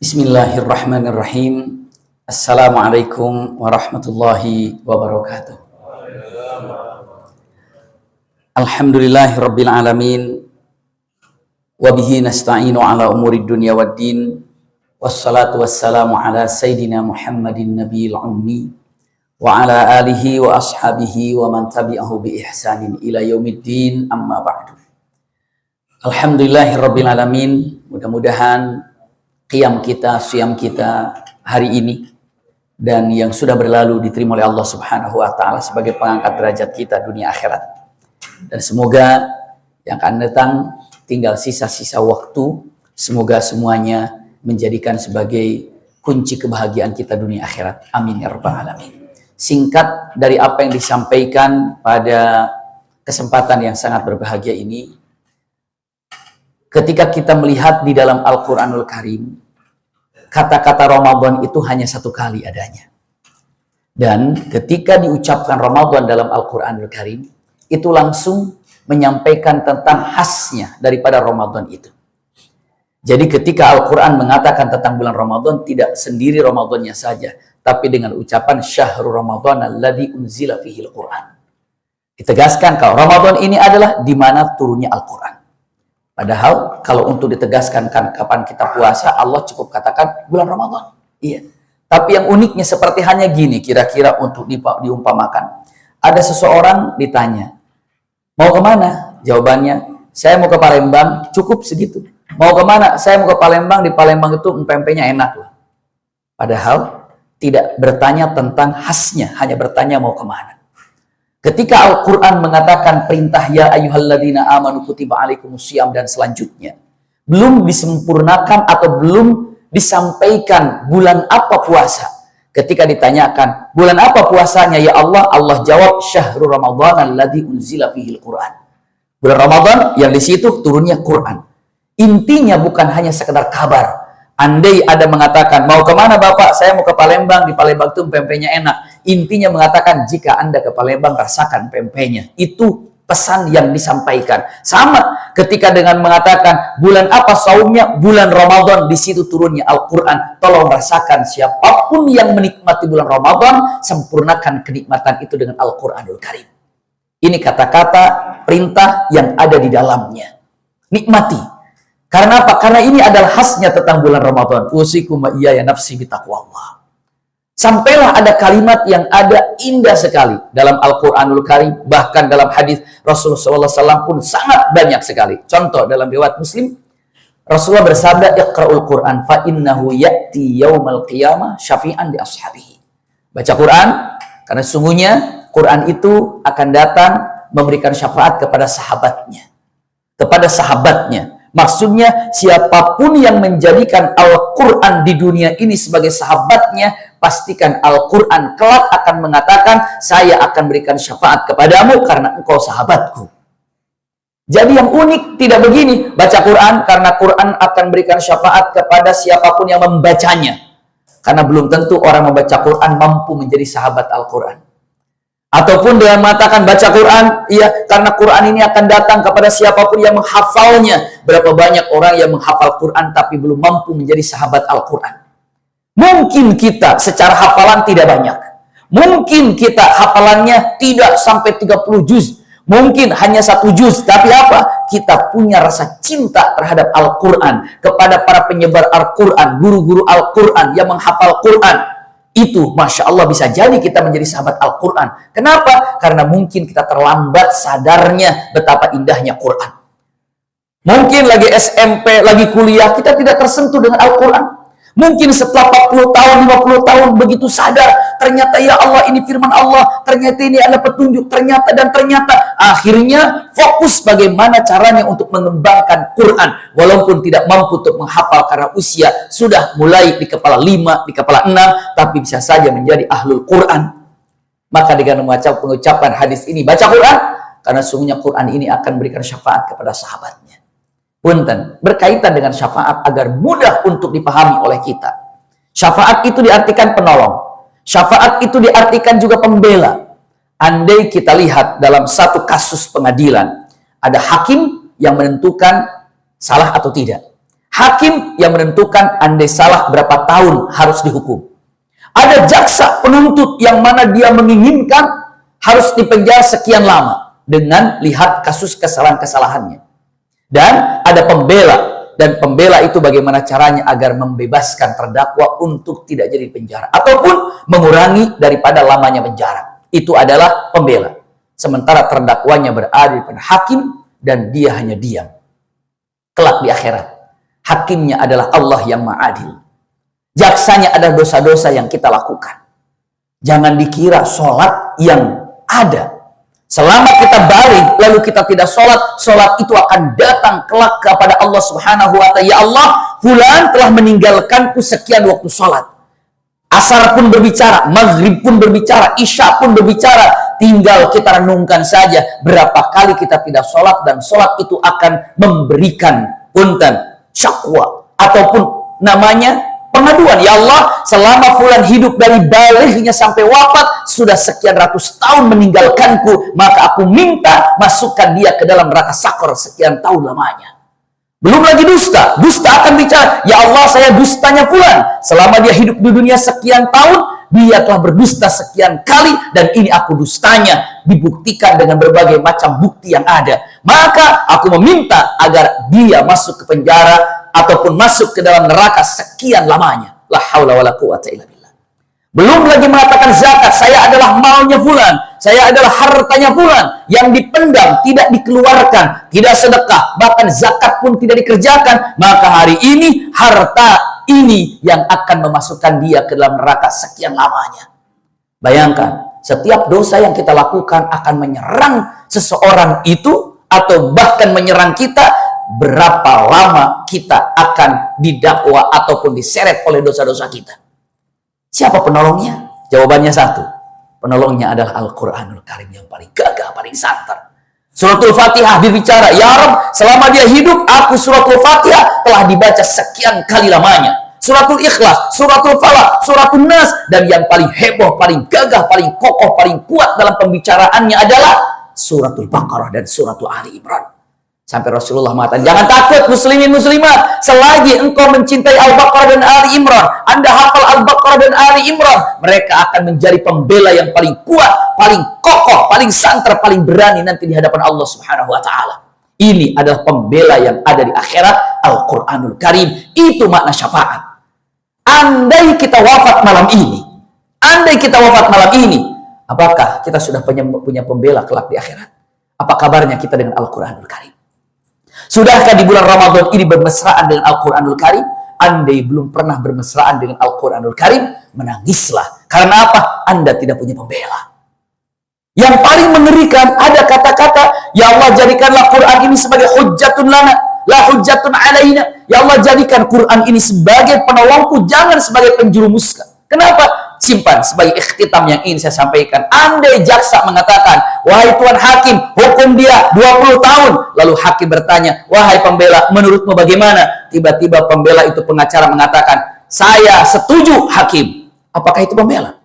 Bismillahirrahmanirrahim. Assalamualaikum warahmatullahi wabarakatuh. Alhamdulillahirabbil alamin. Wa bihi nasta'inu ala umuri dunya waddin. Wassalatu wassalamu ala sayyidina Muhammadin nabiyil ummi wa ala alihi wa ashabihi wa man tabi'ahu bi ihsanin ila yaumiddin, amma ba'du. Alhamdulillahirabbil alamin. Mudah-mudahan qiyam kita, siyam kita hari ini dan yang sudah berlalu diterima oleh Allah Subhanahu wa taala sebagai pengangkat derajat kita dunia akhirat. Dan semoga yang akan datang tinggal sisa-sisa waktu, semoga semuanya menjadikan sebagai kunci kebahagiaan kita dunia akhirat. Amin ya rabbal alamin. Singkat dari apa yang disampaikan pada kesempatan yang sangat berbahagia ini, ketika kita melihat di dalam Al-Quranul Karim, kata-kata Ramadan itu hanya satu kali adanya. Dan ketika diucapkan Ramadan dalam Al-Quranul Karim, itu langsung menyampaikan tentang khasnya daripada Ramadan itu. Jadi ketika Al-Quran mengatakan tentang bulan Ramadan, tidak sendiri Ramadannya saja, tapi dengan ucapan Syahrul Ramadan alladzi unzila fihil Quran. Ditegaskan kalau Ramadan ini adalah di mana turunnya Al-Quran. Padahal kalau untuk ditegaskan kan kapan kita puasa, Allah cukup katakan bulan Ramadan. Iya. Tapi yang uniknya seperti hanya gini, kira-kira untuk diumpamakan. Ada seseorang ditanya, mau kemana? Jawabannya, saya mau ke Palembang, cukup segitu. Mau kemana? Saya mau ke Palembang, di Palembang itu empempenya enak loh. Padahal tidak bertanya tentang khasnya, hanya bertanya mau kemana. Ketika Al-Quran mengatakan perintah ya ayyuhalladzina amanu kutiba alaikumusiyam dan selanjutnya, belum disempurnakan atau belum disampaikan bulan apa puasa. Ketika ditanyakan bulan apa puasanya ya Allah, Allah jawab Syahrul Ramadan alladzi unzila fihil Quran. Bulan Ramadan yang di situ turunnya Quran. Intinya bukan hanya sekedar kabar. Andai ada mengatakan, mau kemana Bapak? Saya mau ke Palembang, di Palembang itu pempeknya enak. Intinya mengatakan, jika Anda ke Palembang, rasakan pempeknya. Itu pesan yang disampaikan. Sama ketika dengan mengatakan, bulan apa saumnya? Bulan Ramadan, di situ turunnya Al-Quran. Tolong rasakan siapapun yang menikmati bulan Ramadan, sempurnakan kenikmatan itu dengan Al-Quranul Karim. Ini kata-kata perintah yang ada di dalamnya. Nikmati. Karena apa? Karena ini adalah khasnya tentang bulan Ramadan. Usikum wa iyaya nafsi bitaqwallah. Sampailah ada kalimat yang ada indah sekali dalam Al-Quranul Karim. Bahkan dalam hadis Rasulullah SAW pun sangat banyak sekali. Contoh dalam riwayat Muslim, Rasulullah bersabda, Iqra'ul Quran fa innahu ya'ti yaumal qiyamah syafi'an li ashabihi. Baca Quran, karena sungguhnya Quran itu akan datang memberikan syafaat kepada sahabatnya. Kepada sahabatnya. Maksudnya siapapun yang menjadikan Al-Quran di dunia ini sebagai sahabatnya, pastikan Al-Quran kelak akan mengatakan, saya akan berikan syafaat kepadamu karena engkau sahabatku. Jadi yang unik tidak begini, baca Quran karena Quran akan berikan syafaat kepada siapapun yang membacanya. Karena belum tentu orang membaca Quran mampu menjadi sahabat Al-Quran. Ataupun dengan mengatakan baca Quran, iya, karena Quran ini akan datang kepada siapapun yang menghafalnya. Berapa banyak orang yang menghafal Quran tapi belum mampu menjadi sahabat Al-Quran. Mungkin kita secara hafalan tidak banyak. Mungkin kita hafalannya tidak sampai 30 juz. Mungkin hanya 1 juz. Tapi apa? Kita punya rasa cinta terhadap Al-Quran. Kepada para penyebar Al-Quran, guru-guru Al-Quran yang menghafal Quran. Itu, Masya Allah, bisa jadi kita menjadi sahabat Al-Quran. Kenapa? Karena mungkin kita terlambat sadarnya betapa indahnya Quran. Mungkin lagi SMP, lagi kuliah, kita tidak tersentuh dengan Al-Quran. Mungkin setelah 40 tahun, 50 tahun, begitu sadar, ternyata ya Allah ini firman Allah, ternyata ini adalah petunjuk, ternyata dan ternyata. Akhirnya fokus bagaimana caranya untuk mengembangkan Quran. Walaupun tidak mampu untuk menghafal karena usia sudah mulai di kepala 5, di kepala 6, tapi bisa saja menjadi ahlul Quran. Maka dengan pengucapan hadis ini, baca Quran, karena sungguhnya Quran ini akan berikan syafaat kepada sahabatnya. Punten, berkaitan dengan syafaat agar mudah untuk dipahami oleh kita. Syafaat itu diartikan penolong. Syafaat itu diartikan juga pembela. Andai kita lihat dalam satu kasus pengadilan, ada hakim yang menentukan salah atau tidak. Hakim yang menentukan andai salah berapa tahun harus dihukum. Ada jaksa penuntut yang mana dia menginginkan harus dipenjara sekian lama dengan lihat kasus kesalahan-kesalahannya. Dan ada pembela, dan pembela itu bagaimana caranya agar membebaskan terdakwa untuk tidak jadi penjara ataupun mengurangi daripada lamanya penjara. Itu adalah pembela. Sementara terdakwanya berada pada hakim dan dia hanya diam. Kelak di akhirat, hakimnya adalah Allah yang ma'adil. Jaksanya adalah dosa-dosa yang kita lakukan. Jangan dikira sholat yang ada. Selama kita balik, lalu kita tidak sholat, sholat itu akan datang kelak kepada Allah Subhanahu wa Ta'ala. Ya Allah, fulan telah meninggalkanku sekian waktu sholat. Asar pun berbicara, maghrib pun berbicara, isya pun berbicara. Tinggal kita renungkan saja berapa kali kita tidak sholat, dan sholat itu akan memberikan punten, syakwa, ataupun namanya pengaduan. Ya Allah, selama fulan hidup dari balighnya sampai wafat sudah sekian ratus tahun meninggalkanku, maka aku minta masukkan dia ke dalam neraka sakor sekian tahun lamanya. Belum lagi dusta. Dusta akan bicara, ya Allah, saya dustanya fulan. Selama dia hidup di dunia sekian tahun, dia telah berdusta sekian kali, dan ini aku dustanya. Dibuktikan dengan berbagai macam bukti yang ada. Maka aku meminta agar dia masuk ke penjara ataupun masuk ke dalam neraka sekian lamanya. La haula wala quwata illa billah. Belum lagi mengatakan zakat, saya adalah malnya fulan, saya adalah hartanya fulan yang dipendam, tidak dikeluarkan, tidak sedekah, bahkan zakat pun tidak dikerjakan. Maka hari ini harta ini yang akan memasukkan dia ke dalam neraka sekian lamanya. Bayangkan, setiap dosa yang kita lakukan akan menyerang seseorang itu, atau bahkan menyerang kita. Berapa lama kita akan didakwa ataupun diseret oleh dosa-dosa kita? Siapa penolongnya? Jawabannya satu. Penolongnya adalah Al-Quranul Karim yang paling gagah, paling santer. Suratul Fatihah berbicara, ya Rabb, selama dia hidup, aku suratul Fatihah telah dibaca sekian kali lamanya. Suratul Ikhlas, suratul Falaq, suratul Nas, dan yang paling heboh, paling gagah, paling kokoh, paling kuat dalam pembicaraannya adalah suratul Baqarah dan suratul Ali Imran. Sampai Rasulullah mengatakan, jangan takut muslimin muslimat, selagi engkau mencintai Al-Baqarah dan Ali Imran, Anda hafal Al-Baqarah dan Ali Imran, mereka akan menjadi pembela yang paling kuat, paling kokoh, paling santer, paling berani nanti di hadapan Allah Subhanahu wa Ta'ala. Ini adalah pembela yang ada di akhirat, Al-Quranul Karim. Itu makna syafaat. Andai kita wafat malam ini, apakah kita sudah punya pembela kelak di akhirat? Apa kabarnya kita dengan Al-Quranul Karim? Sudahkah di bulan Ramadan ini bermesraan dengan Al-Quranul Karim? Andai belum pernah bermesraan dengan Al-Quranul Karim, menangislah. Karena apa? Anda tidak punya pembela. Yang paling mengerikan, ada kata-kata, ya Allah, jadikanlah Quran ini sebagai hujjatun lana, la hujjatun alaina. Ya Allah, jadikan Quran ini sebagai penolongku, jangan sebagai penjerumuskan. Kenapa? Simpan sebagai ikhtitam yang ingin saya sampaikan. Andai jaksa mengatakan, wahai Tuan Hakim, hukum dia 20 tahun. Lalu hakim bertanya, wahai pembela, menurutmu bagaimana? Tiba-tiba pembela itu, pengacara, mengatakan, saya setuju hakim. Apakah itu pembela?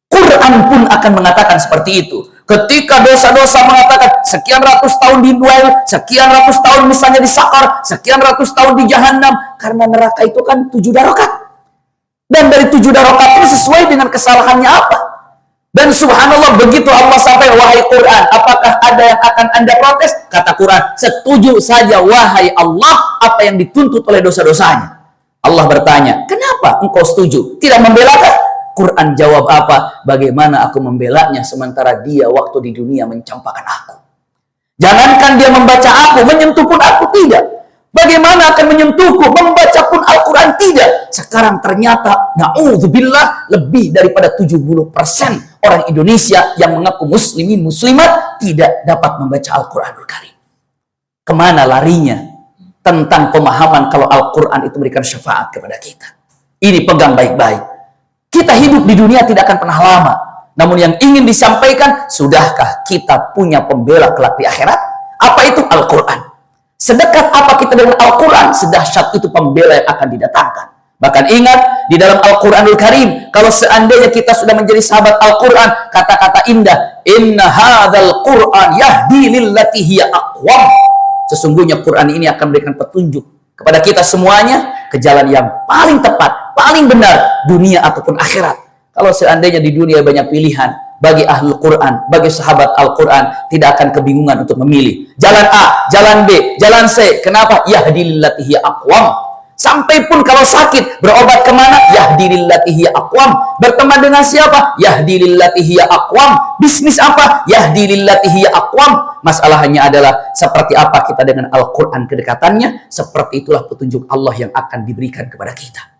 Quran pun akan mengatakan seperti itu. Ketika dosa-dosa mengatakan sekian ratus tahun di duel, sekian ratus tahun misalnya di sakar, sekian ratus tahun di jahanam, karena neraka itu kan 7 darokat. Dan dari 7 darokat itu sesuai dengan kesalahannya apa. Dan subhanallah, begitu Allah sampai, wahai Quran, apakah ada yang akan Anda protes? Kata Quran, setuju saja wahai Allah apa yang dituntut oleh dosa-dosanya. Allah bertanya, kenapa engkau setuju? Tidak membelakah? Quran jawab apa? Bagaimana aku membelanya sementara dia waktu di dunia mencampakkan aku. Jangankan dia membaca aku, menyentuh pun aku tidak. Bagaimana akan menyentuhku? Membaca pun Al-Quran tidak. Sekarang ternyata, na'udzubillah, lebih daripada 70% orang Indonesia yang mengaku muslimin muslimat tidak dapat membaca Al-Quranul Karim. Kemana larinya tentang pemahaman kalau Al-Quran itu memberikan syafaat kepada kita? Ini pegang baik-baik. Kita hidup di dunia tidak akan pernah lama. Namun yang ingin disampaikan, sudahkah kita punya pembela kelak di akhirat? Apa itu? Al-Quran. Sedekat apa kita dengan Al-Quran, sedahsyat itu pembela yang akan didatangkan. Bahkan ingat, di dalam Al-Quranul Karim, kalau seandainya kita sudah menjadi sahabat Al-Quran, kata-kata indah, inna hadzal Qur'an yahdi lillati hiya aqwam. Sesungguhnya Quran ini akan memberikan petunjuk kepada kita semuanya ke jalan yang paling tepat, paling benar, dunia ataupun akhirat. Kalau seandainya di dunia banyak pilihan, bagi ahli Quran, bagi sahabat Al-Quran, tidak akan kebingungan untuk memilih jalan A, jalan B, jalan C. Kenapa? Yahdi lillati hiya aqwam. Sampai pun kalau sakit, berobat kemana? Yahdi lillati hiya aqwam. Berteman dengan siapa? Yahdi lillati hiya aqwam. Bisnis apa? Yahdi lillati hiya aqwam. Masalahnya adalah seperti apa kita dengan Al-Quran kedekatannya, seperti itulah petunjuk Allah yang akan diberikan kepada kita.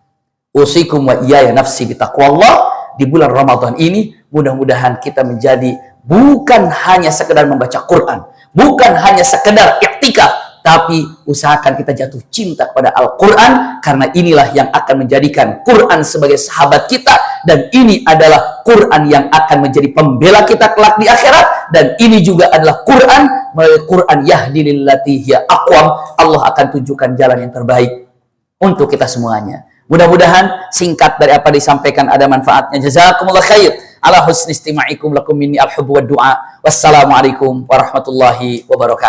Usikum wa iyaya nafsi bitaqwallah. Di bulan Ramadan ini, mudah-mudahan kita menjadi bukan hanya sekedar membaca Quran, bukan hanya sekedar iktikaf, tapi usahakan kita jatuh cinta kepada Al-Quran, karena inilah yang akan menjadikan Quran sebagai sahabat kita, dan ini adalah Quran yang akan menjadi pembela kita kelak di akhirat, dan ini juga adalah Quran, melalui Quran yahdi lillati hiya aqwam, Allah akan tunjukkan jalan yang terbaik untuk kita semuanya. Mudah-mudahan singkat dari apa disampaikan ada manfaatnya. Jazakumullah khair ala husni istima'ikum lakum minni al-hubbu wa du'a. Wassalamualaikum warahmatullahi wabarakatuh.